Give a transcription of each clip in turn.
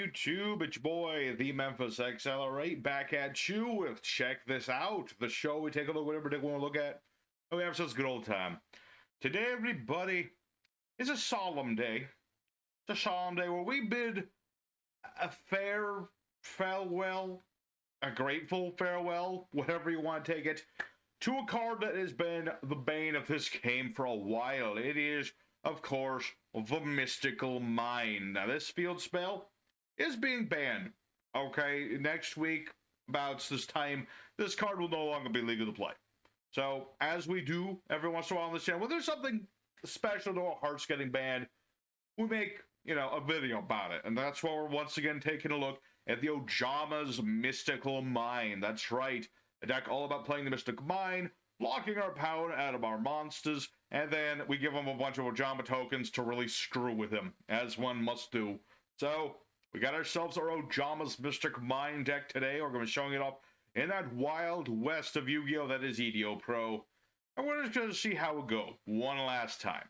YouTube? It's your boy, the Memphis Accelerate, back at you with Check This Out, the show we take a look at whatever they want to look at, and we have such a good old time. Today, everybody, is a solemn day. It's a solemn day where we bid a fair farewell, a grateful farewell, whatever you want to take it, to a card that has been the bane of this game for a while. It is, of course, the Mystical Mine. Now, this field spell is being banned. Okay, next week, about this time, this card will no longer be legal to play. So, as we do every once in a while on this channel, when there's something special to our hearts getting banned, we make, a video about it. And that's why we're once again taking a look at the Ojama's Mystical Mine. That's right, a deck all about playing the Mystical Mine, blocking our power out of our monsters, and then we give them a bunch of Ojama tokens to really screw with him, as one must do. So, we got ourselves our Ojama's Mystic Mine deck today. We're going to be showing it off in that wild west of Yu-Gi-Oh! That is EDO Pro. And we're just going to see how it go one last time.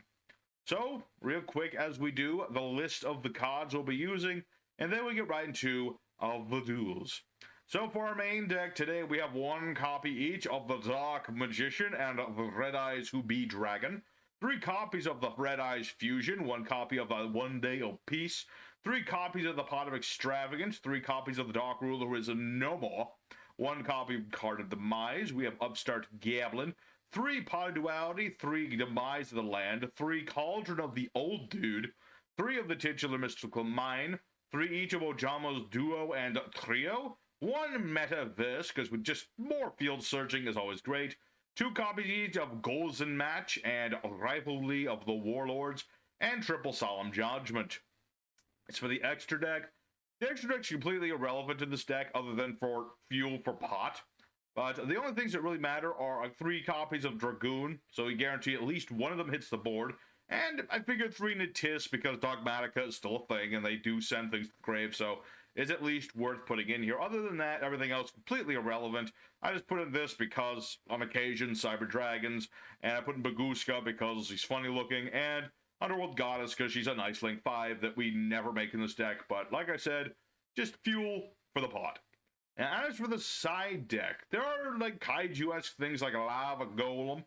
So, real quick as we do, the list of the cards we'll be using, and then we get right into the duels. So for our main deck today, we have one copy each of the Dark Magician and the Red Eyes Who Be Dragon, 3 copies of the Red Eyes Fusion, 1 copy of the One Day of Peace, 3 copies of the Pot of Extravagance, 3 copies of the Dark Ruler Who Is No More, 1 copy of Card of Demise, we have Upstart Gablin, 3 Pot of Duality, 3 Demise of the Land, 3 Cauldron of the Old Dude, 3 of the Titular Mystical Mine, 3 each of Ojama's Duo and Trio, 1 Metaverse, because with just more field searching is always great. 2 copies each of Goals and Match and Rivalry of the Warlords, and Triple Solemn Judgment. As for the extra deck, the extra deck's completely irrelevant in this deck other than for fuel for pot. But the only things that really matter are 3 copies of Dragoon, so we guarantee at least one of them hits the board. And I figured 3 Natis because Dogmatica is still a thing and they do send things to the grave, so is at least worth putting in here. Other than that, everything else completely irrelevant. I just put in this because, on occasion, Cyber Dragons, and I put in Baguska because he's funny looking, and Underworld Goddess because she's a nice link 5 that we never make in this deck. But like I said, just fuel for the pot. And as for the side deck, there are like kaiju-esque things like a Lava Golem.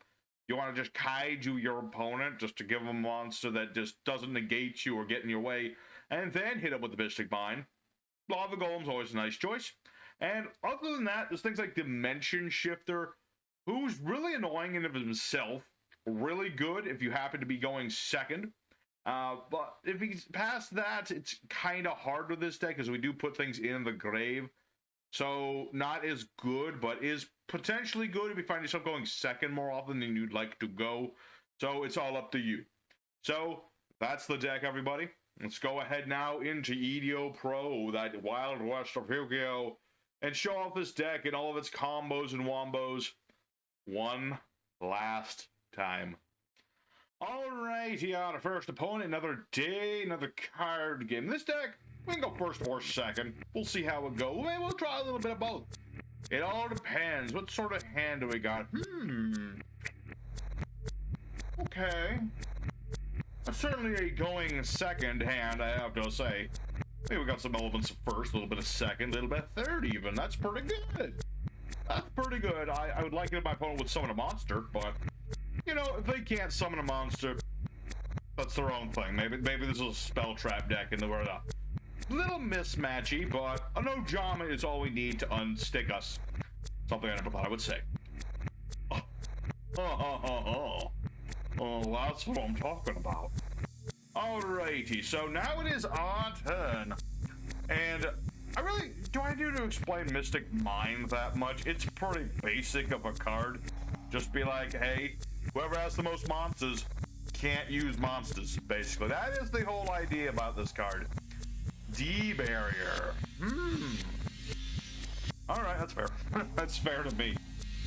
You want to just kaiju your opponent just to give them a monster that just doesn't negate you or get in your way, and then hit it with the Mystic Mine. Lava Golem's always a nice choice. And other than that, there's things like Dimension Shifter, who's really annoying in of himself. Really good if you happen to be going second. But if he's past that, it's kind of hard with this deck, because we do put things in the grave. So, not as good, but is potentially good if you find yourself going second more often than you'd like to go. So, it's all up to you. So, that's the deck, everybody. Let's go ahead now into EDO Pro, that wild west of Yu-Gi-Oh!, and show off this deck and all of its combos and wombos one last time. Alright, yeah, the first opponent, another day, another card game. This deck, we can go first or second. We'll see how it goes. Maybe we'll try a little bit of both. It all depends. What sort of hand do we got? Okay. That's certainly a going second hand, I have to say. Maybe we got some elements of first, a little bit of second, a little bit of third even. That's pretty good. That's pretty good. I would like it if my opponent would summon a monster, but, if they can't summon a monster, that's their own thing. Maybe this is a spell trap deck and we're a little mismatchy, but an Ojama is all we need to unstick us. Something I never thought I would say. Oh, that's what I'm talking about. Alrighty, so now it is our turn. And do I need to explain Mystic Mine that much? It's pretty basic of a card. Just be like, hey, whoever has the most monsters can't use monsters, basically. That is the whole idea about this card. D-Barrier. Alright, that's fair. That's fair to me.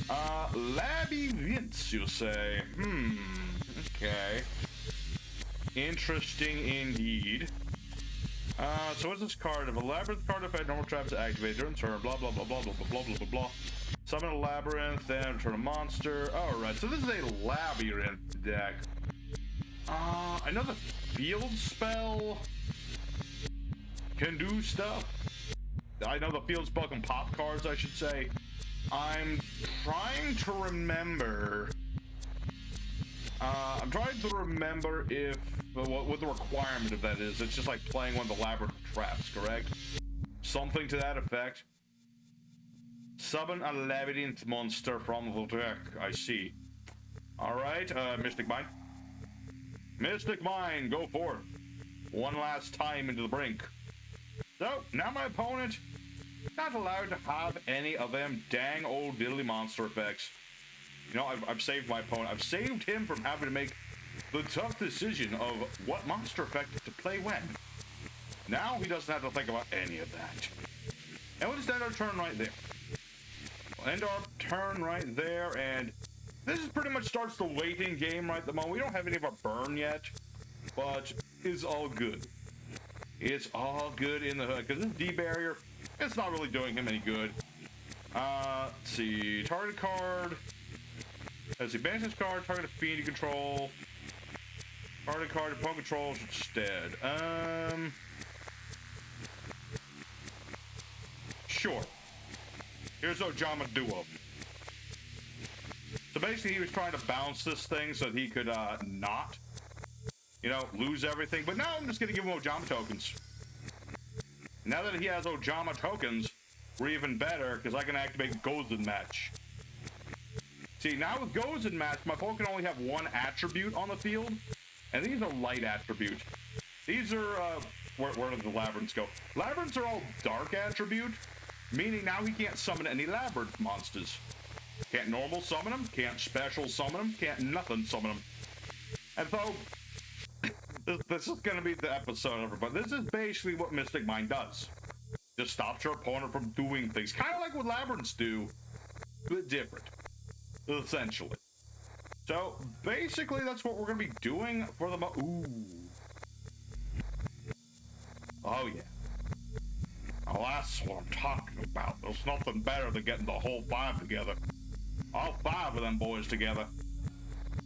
Labrynth, you say? Okay. Interesting indeed. So what's this card? If a Labrynth card effect, normal trap is activated during turn, blah blah blah blah blah blah blah blah blah. Summon a Labrynth, then return a monster. Alright, so this is a Labrynth deck. Another field spell? can do stuff. I know the field spell can pop cards, I should say. I'm trying to remember. If what the requirement of that is. It's just like playing one of the Labrynth traps, correct? Something to that effect. Summon a Labrynth monster from the deck. I see. Alright, Mystic Mine. Mystic Mine, go forth. One last time into the brink. So, now my opponent not allowed to have any of them dang old diddly monster effects. You know, I've saved my opponent. I've saved him from having to make the tough decision of what monster effect to play when. Now he doesn't have to think about any of that. And we'll just end our turn right there. We'll end our turn right there, and this is pretty much starts the waiting game right at the moment. We don't have any of our burn yet, but it's all good. It's all good in the hood, because this D-barrier, it's not really doing him any good. Let's see, target card. Let's see, banish this card, target a fiend you control. Target card, opponent controls instead. Sure. Here's Ojama Duo. So basically he was trying to bounce this thing so that he could not, you know, lose everything. But now I'm just gonna give him Ojama tokens. Now that he has Ojama tokens, we're even better because I can activate Gods Match. See, now with Gods Match, my opponent can only have one attribute on the field, and these are light attributes. These are, where did the Labrynths go? Labrynths are all dark attribute, meaning now he can't summon any Labrynth monsters. Can't normal summon them, can't special summon them, can't nothing summon them. And so, this is going to be the episode, everybody. This is basically what Mystic Mine does. Just stops your opponent from doing things. Kind of like what Labrynths do, but different. Essentially. So, basically, that's what we're going to be doing for the ooh. Oh, yeah. Oh, that's what I'm talking about. There's nothing better than getting the whole 5 together. All 5 of them boys together.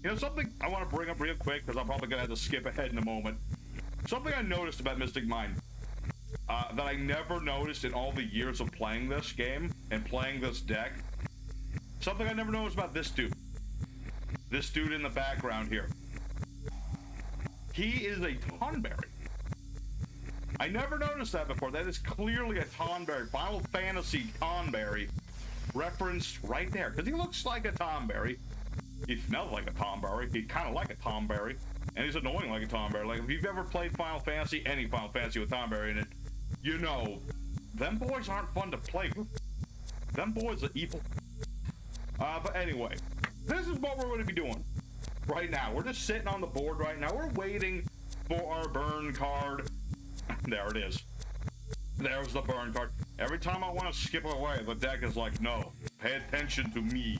You know, something I want to bring up real quick, because I'm probably going to have to skip ahead in a moment. Something I noticed about Mystic Mine that I never noticed in all the years of playing this game and playing this deck. Something I never noticed about this dude. This dude in the background here. He is a Tonberry. I never noticed that before. That is clearly a Tonberry. Final Fantasy Tonberry referenced right there. Because he looks like a Tonberry. He smells like a Tonberry. He's kind of like a Tonberry. And he's annoying like a Tonberry. Like, if you've ever played Final Fantasy, any Final Fantasy with Tonberry in it, you know, them boys aren't fun to play with. Them boys are evil. But anyway, this is what we're going to be doing right now. We're just sitting on the board right now. We're waiting for our burn card. There it is. There's the burn card. Every time I want to skip away, the deck is like, no, pay attention to me.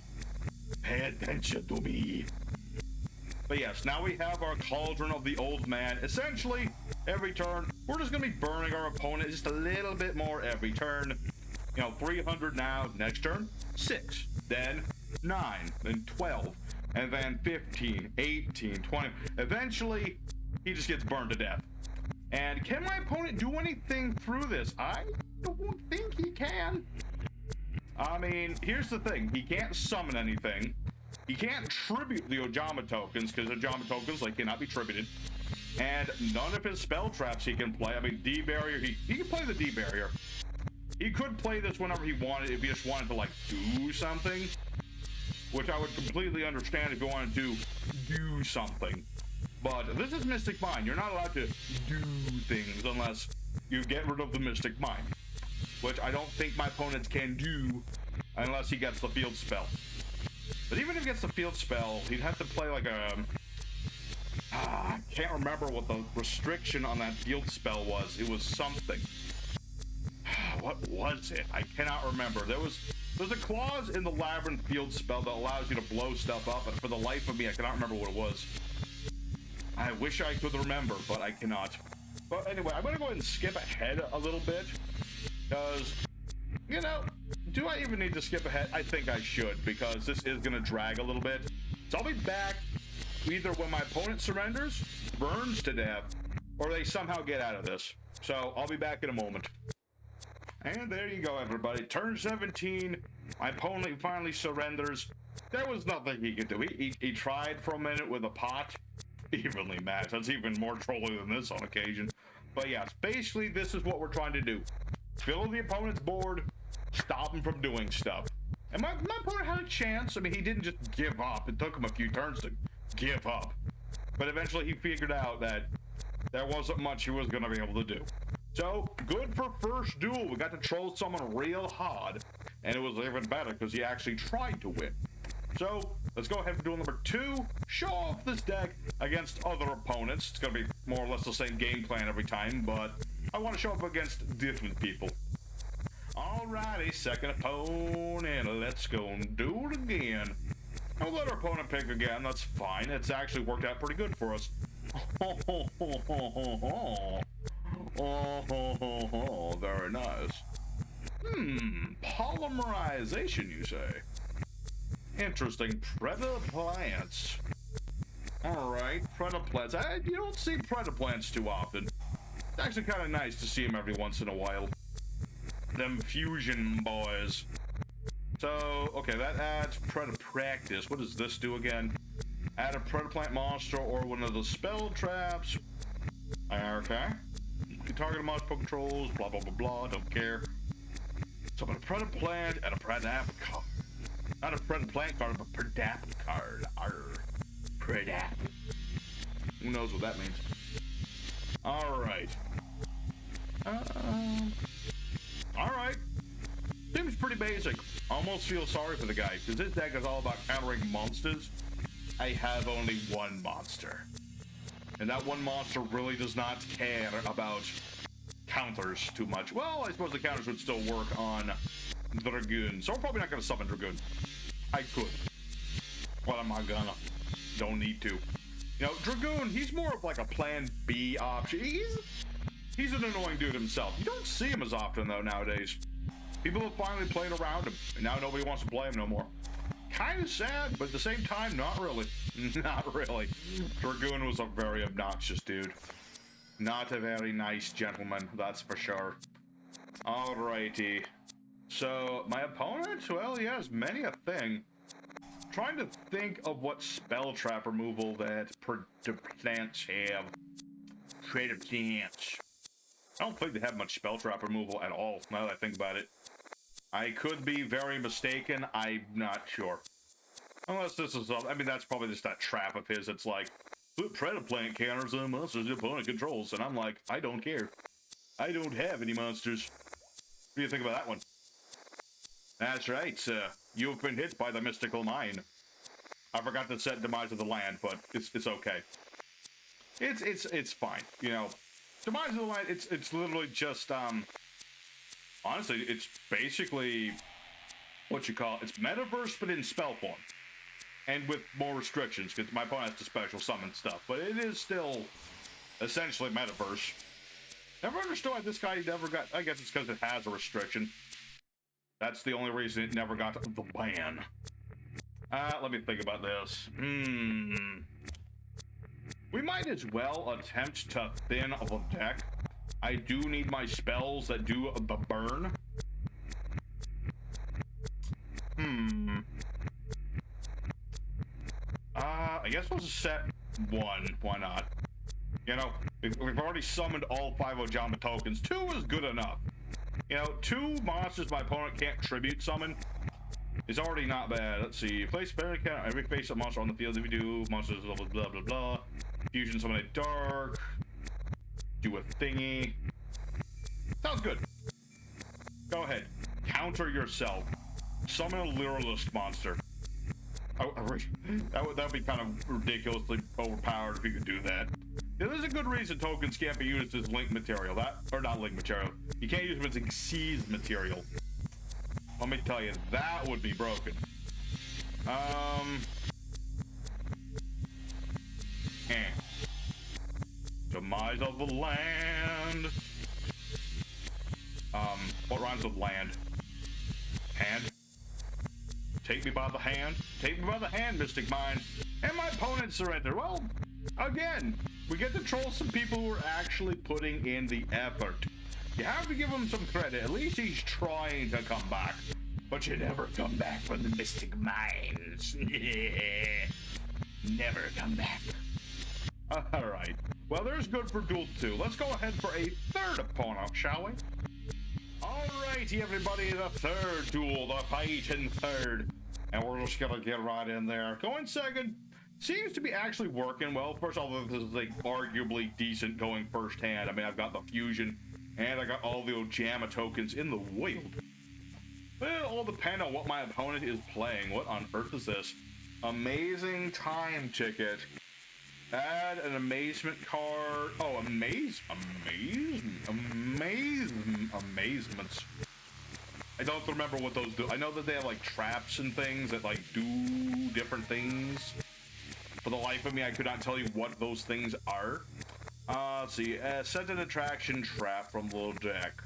Pay attention to me. But yes, now we have our Cauldron of the Old Man. Essentially, every turn, we're just going to be burning our opponent just a little bit more every turn. You know, 300 now, next turn, 6, then 9, then 12, and then 15, 18, 20. Eventually, he just gets burned to death. And can my opponent do anything through this? I don't think he can. I mean, here's the thing. He can't summon anything. He can't tribute the Ojama tokens, because Ojama tokens, like, cannot be tributed. And none of his spell traps he can play. I mean, D-Barrier, he can play the D-Barrier. He could play this whenever he wanted, if he just wanted to, like, do something. Which I would completely understand if you wanted to do something. But this is Mystic Mine. You're not allowed to do things unless you get rid of the Mystic Mine. Which I don't think my opponents can do unless he gets the field spell. But even if he gets the field spell, he'd have to play like a... I can't remember what the restriction on that field spell was. It was something. What was it? I cannot remember. There's a clause in the Labrynth field spell that allows you to blow stuff up, but for the life of me, I cannot remember what it was. I wish I could remember, but I cannot. But anyway, I'm going to go ahead and skip ahead a little bit, because, you know, do I even need to skip ahead? I think I should, because this is going to drag a little bit. So I'll be back either when my opponent surrenders, burns to death, or they somehow get out of this. So I'll be back in a moment. And there you go, everybody. Turn 17. My opponent finally surrenders. There was nothing he could do. He tried for a minute with a pot. Evenly matched. That's even more trolly than this on occasion. But yes, basically this is what we're trying to do. Fill the opponent's board, stop him from doing stuff. And my opponent had a chance. I mean, he didn't just give up. It took him a few turns to give up. But eventually he figured out that there wasn't much he was going to be able to do. So, good for first duel. We got to troll someone real hard. And it was even better because he actually tried to win. So, let's go ahead and duel number 2. Show off this deck against other opponents. It's going to be more or less the same game plan every time, but I want to show up against different people. Alrighty, second opponent. Let's go and do it again. I'll let our opponent pick again. That's fine. It's actually worked out pretty good for us. Oh, very nice. Polymerization, you say? Interesting. Predaplants. Alright, Predaplants. You don't see Predaplants too often. It's actually kind of nice to see them every once in a while. Them fusion boys. So, okay, that adds Predapractice. What does this do again? Add a Predaplant monster or one of the spell traps. Okay. You target multiple controls, blah, blah, blah, blah, don't care. So, a Predaplant and a Predap card. Not a Predaplant card, but a Predap card. Arr. Predap. Who knows what that means? Alright. Alright. Seems pretty basic. Almost feel sorry for the guy, because this deck is all about countering monsters. I have only one monster. And that one monster really does not care about counters too much. Well, I suppose the counters would still work on Dragoon. So we're probably not going to summon Dragoon. I could. But I'm not gonna. Don't need to. You know, Dragoon, he's more of like a plan B option. He's an annoying dude himself. You don't see him as often, though, nowadays. People have finally played around him, and now nobody wants to play him no more. Kind of sad, but at the same time, not really. Not really. Dragoon was a very obnoxious dude. Not a very nice gentleman, that's for sure. Alrighty. So, my opponent? Well, he has many a thing. Trying to think of what spell trap removal that Predaplants have. Predaplants. I don't think they have much spell trap removal at all, now that I think about it. I could be very mistaken, I'm not sure. Unless this is, I mean, that's probably just that trap of his. It's like, put Predaplant counters on monsters your opponent controls. And I'm like, I don't care. I don't have any monsters. What do you think about that one? That's right, you've been hit by the mystical mine. I forgot to set Demise of the Land, but it's okay. It's fine, you know. Demise of the Land, it's literally just, honestly, it's basically what you call, it's Metaverse, but in spell form. And with more restrictions, because my opponent has to special summon stuff. But it is still essentially Metaverse. Never understood why this guy never got, I guess it's because it has a restriction. That's the only reason it never got the ban. Let me think about this. We might as well attempt to thin of a deck. I do need my spells that do the burn. I guess we'll just set one. Why not? You know, we've already summoned all 5 Ojama tokens. 2 is good enough. You know, 2 monsters my opponent can't tribute summon is already not bad. Let's see. Place spell count every face-up monster on the field. If you do, monsters blah blah blah blah. Fusion summon a dark. Do a thingy. Sounds good. Go ahead. Counter yourself. Summon a literalist monster. That would be kind of ridiculously overpowered if you could do that. Yeah, there's a good reason tokens can't be used as link material. Or not link material. You can't use them as exceed material. Let me tell you, that would be broken. Demise of the Land. What rhymes with land? Hand? Take me by the hand. Take me by the hand, Mystic Mine. And my opponent surrendered. Well, Again, we get to troll some people who are actually putting in the effort. You have to give him some credit. At least he's trying to come back. But you never come back from the Mystic Mines. Never come back. Alright. Well, there's good for Duel 2. Let's go ahead for a third opponent, shall we? Alrighty, everybody. The third duel. The fight in third. And we're just gonna get right in there. Going second. Seems to be actually working well. First of all, this is like arguably decent going first hand. I mean, I've got the fusion. And I got all the Ojama tokens in the wild. But it'll all depend on what my opponent is playing. What on earth is this? Amazing time ticket. Add an amazement card. Oh, amazements. I don't remember what those do. I know that they have like traps and things that like do different things. For the life of me, I could not tell you what those things are. Let's see. Set an attraction trap from the deck.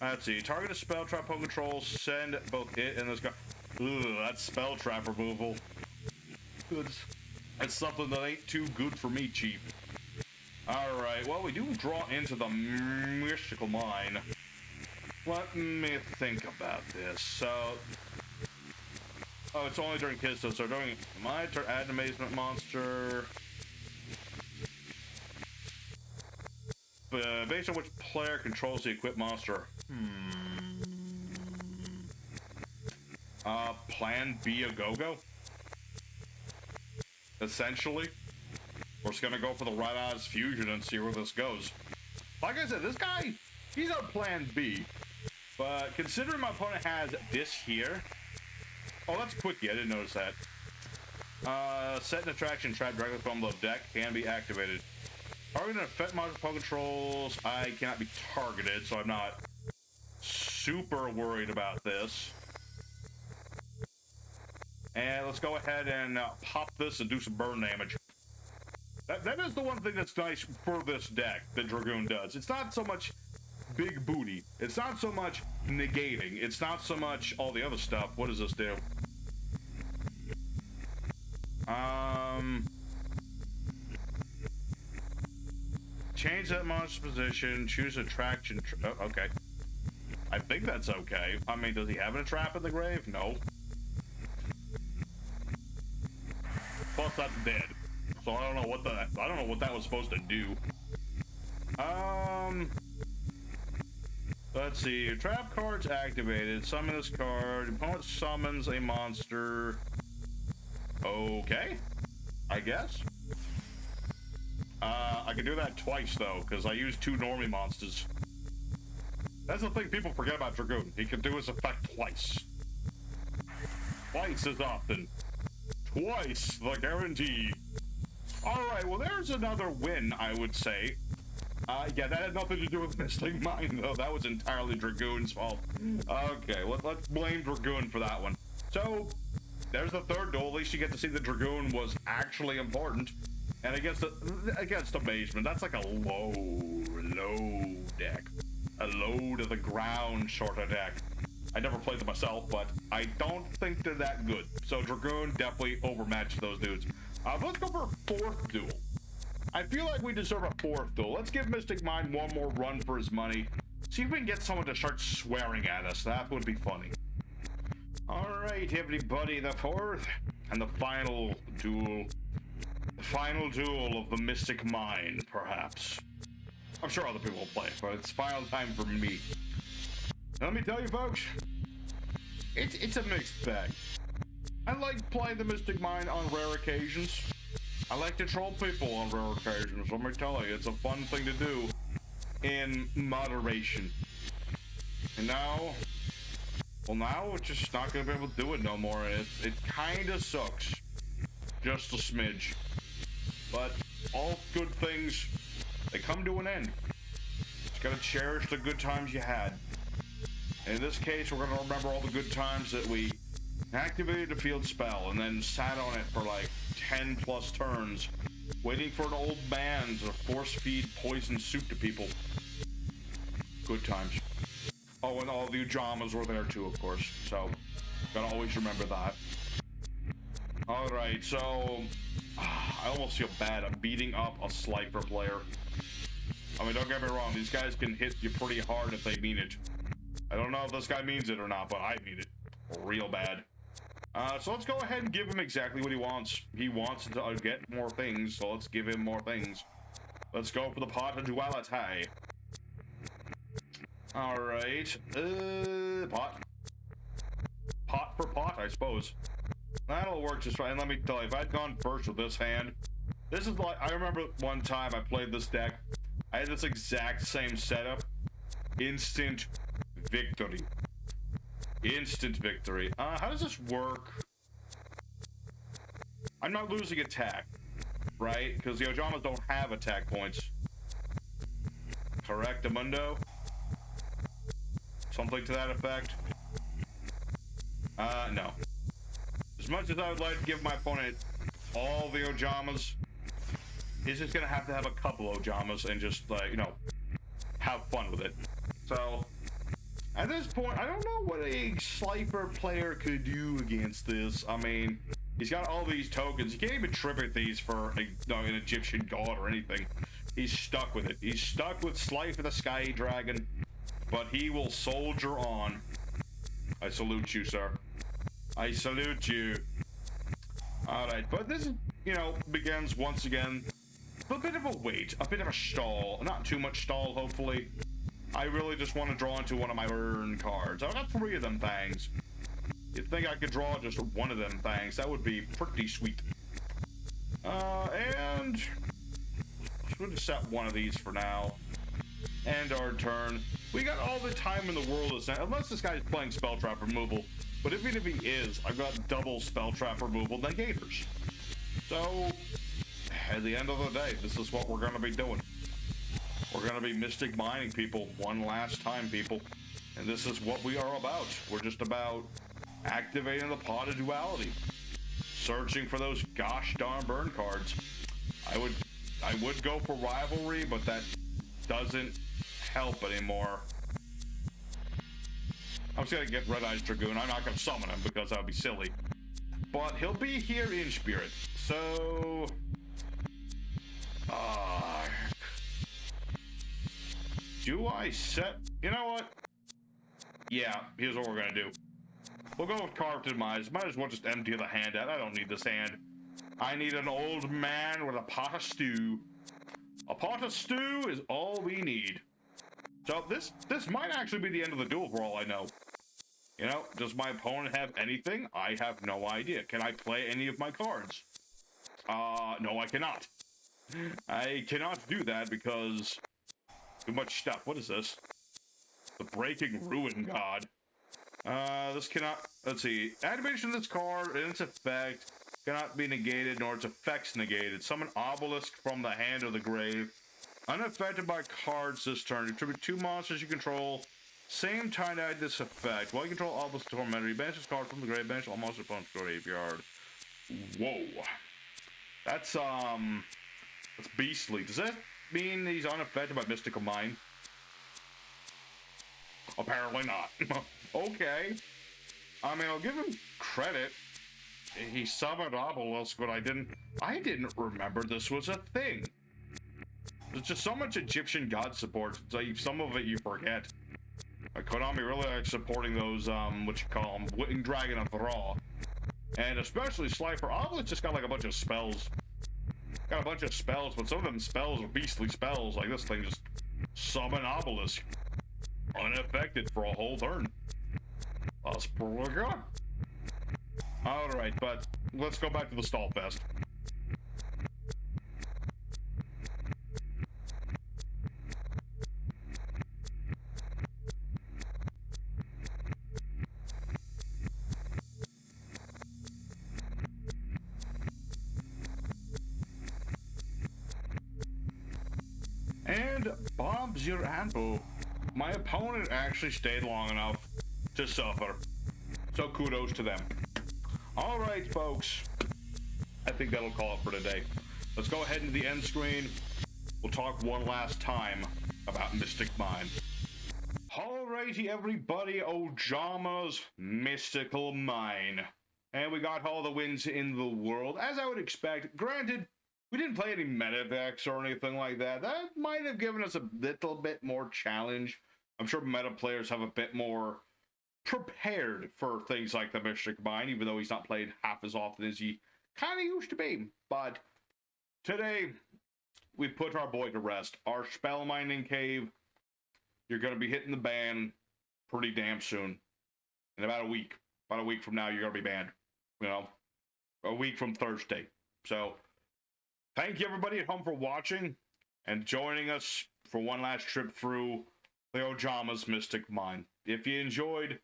Let's see. Target a spell trap on control. Send both it and this guy. Ugh, that's spell trap removal. That's something that ain't too good for me, Chief. Alright, well, we do draw into the mystical mine. Let me think about this. So... Oh, it's only during his, so during my turn, add an amazement monster. Based on which player controls the equipped monster. Plan B a go-go? Essentially. We're just gonna go for the Red Eyes fusion and see where this goes. Like I said, this guy, he's on plan B. But considering my opponent has this here. Oh, that's quickie, I didn't notice that. Set an attraction trap directly from the deck can be activated. Target and effect monster opponent controls. I cannot be targeted, so I'm not super worried about this. And let's go ahead and pop this and do some burn damage. That is the one thing that's nice for this deck that Dragoon does. It's not so much big booty. It's not so much negating. It's not so much all the other stuff. What does this do? Change that monster's position. Choose attraction. Oh, okay. I think that's okay. I mean, does he have a trap in the grave? No. Plus, that's dead. So I don't know what that was supposed to do. Let's see. Trap card's activated. Summon this card. Opponent summons a monster. Okay. I guess. I can do that twice though, because I used 2 normie monsters. That's the thing people forget about Dragoon. He can do his effect twice. Twice as often. Twice the guarantee. Alright, well there's another win, I would say. Yeah, that had nothing to do with Mystic Mine, though. That was entirely Dragoon's fault. Okay, let's blame Dragoon for that one. So, there's the third duel. At least you get to see that Dragoon was actually important. And against Amazement, that's like a low deck. A low to the ground sort of deck. I never played them myself, but I don't think they're that good. So Dragoon definitely overmatched those dudes. Let's go for a fourth duel. I feel like we deserve a fourth duel. Let's give Mystic Mine one more run for his money. See if we can get someone to start swearing at us. That would be funny. Alright, everybody, the fourth and the final duel. The final duel of the Mystic Mine, perhaps. I'm sure other people will play it, but it's final time for me. Now, let me tell you, folks, it's a mixed bag. I like playing the Mystic Mine on rare occasions. I like to troll people on rare occasions. Let me tell you, it's a fun thing to do in moderation. And now, well, now we're just not gonna be able to do it no more. It kind of sucks, just a smidge. But all good things, they come to an end. Just gotta cherish the good times you had. And in this case, we're gonna remember all the good times that we activated a field spell and then sat on it for like 10 plus turns, waiting for an old man to force feed poison soup to people. Good times. Oh, and all the Ojamas were there too, of course. So, gotta always remember that. Alright, so... I almost feel bad. I'm beating up a Slifer player. I mean, don't get me wrong. These guys can hit you pretty hard if they mean it. I don't know if this guy means it or not, but I mean it real bad. So let's go ahead and give him exactly what he wants. He wants to get more things, so let's give him more things. Let's go for the pot of duality. Alright. Pot. Pot for pot, I suppose. That'll work just fine. Let me tell you, if I'd gone first with this hand, this is like, I remember one time I played this deck. I had this exact same setup. Instant victory. Instant victory. How does this work? I'm not losing attack, right? Because the Ojamas don't have attack points. Correct, Amundo? Something to that effect? No. As much as I would like to give my opponent all the Ojamas, he's just gonna have to have a couple Ojamas and just, like, you know, have fun with it. So, at this point, I don't know what a Slifer player could do against this. I mean, he's got all these tokens. You can't even tribute these for an Egyptian god or anything. He's stuck with it. He's stuck with Slifer the Sky Dragon, but he will soldier on. I salute you, sir. I salute you. Alright, but this, you know, begins once again a bit of a wait, a bit of a stall. Not too much stall, hopefully. I really just want to draw into one of my burn cards. I've got 3 of them things. You'd think I could draw just one of them things. That would be pretty sweet. And we'll just set one of these for now. End our turn. We got all the time in the world, unless this guy's playing Spell Trap removal. But even if he is, I've got double Spell Trap removal negators. So, at the end of the day, this is what we're going to be doing. We're going to be Mystic Mining, people, one last time, people. And this is what we are about. We're just about activating the Pot of Duality. Searching for those gosh darn burn cards. I would go for Rivalry, but that doesn't help anymore. I'm just gonna get Red Eyes Dragoon. I'm not gonna summon him because that would be silly. But he'll be here in spirit. So... do I set... You know what? Yeah, here's what we're gonna do. We'll go with Carved Demise. Might as well just empty the hand out. I don't need this hand. I need an old man with a pot of stew. A pot of stew is all we need. So this might actually be the end of the duel for all I know. You know, does my opponent have anything? I have no idea. Can I play any of my cards? No, I cannot. I cannot do that because too much stuff. What is this? The Breaking Ruin God. This cannot, let's see. Activation of this card and its effect cannot be negated nor its effects negated. Summon Obelisk from the hand of the grave. Unaffected by cards this turn. Attribute 2 monsters you control. Same time to add this effect. While you control Obelisk Tormentor, you banish this card from the grave, banish all monster opponent's graveyard. Whoa. That's beastly. Does that mean he's unaffected by Mystical Mine? Apparently not. Okay. I mean, I'll give him credit. He summoned Obelisk, but I didn't remember this was a thing. There's just so much Egyptian god support. It's like some of it you forget. Like Konami really likes supporting those, what you call them, Winged Dragon of Ra. And especially Slifer. Obelisk just got like a bunch of spells. Got a bunch of spells, but some of them spells are beastly spells. Like this thing just summon Obelisk. Unaffected for a whole turn. That's pretty good. Alright, but let's go back to the Stall Fest. And Bob's your ampo. My opponent actually stayed long enough to suffer. So kudos to them. Alright, folks. I think that'll call it for today. Let's go ahead into the end screen. We'll talk one last time about Mystic Mine. Alrighty, everybody. Ojama's Mystical Mine. and we got all the wins in the world, as I would expect. Granted, we didn't play any meta decks or anything like that. That might have given us a little bit more challenge. I'm sure meta players have a bit more prepared for things like the Mystic Mine, even though he's not played half as often as he kind of used to be. But today, we put our boy to rest. Our spell mining cave, you're going to be hitting the ban pretty damn soon. In about a week. About a week from now, you're going to be banned. You know, a week from Thursday. So, thank you everybody at home for watching and joining us for one last trip through the Ojama's Mystic Mine. If you enjoyed,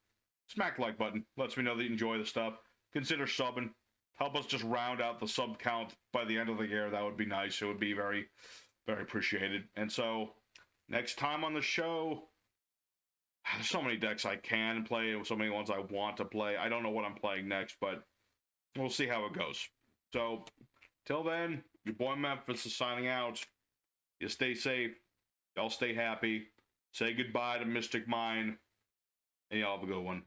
smack the like button. Lets me know that you enjoy the stuff. Consider subbing. Help us just round out the sub count by the end of the year. That would be nice. It would be very, very appreciated. And so, next time on the show, there's so many decks I can play, so many ones I want to play. I don't know what I'm playing next, but we'll see how it goes. So, till then, your boy Memphis is signing out. You stay safe. Y'all stay happy. Say goodbye to Mystic Mine. And y'all have a good one.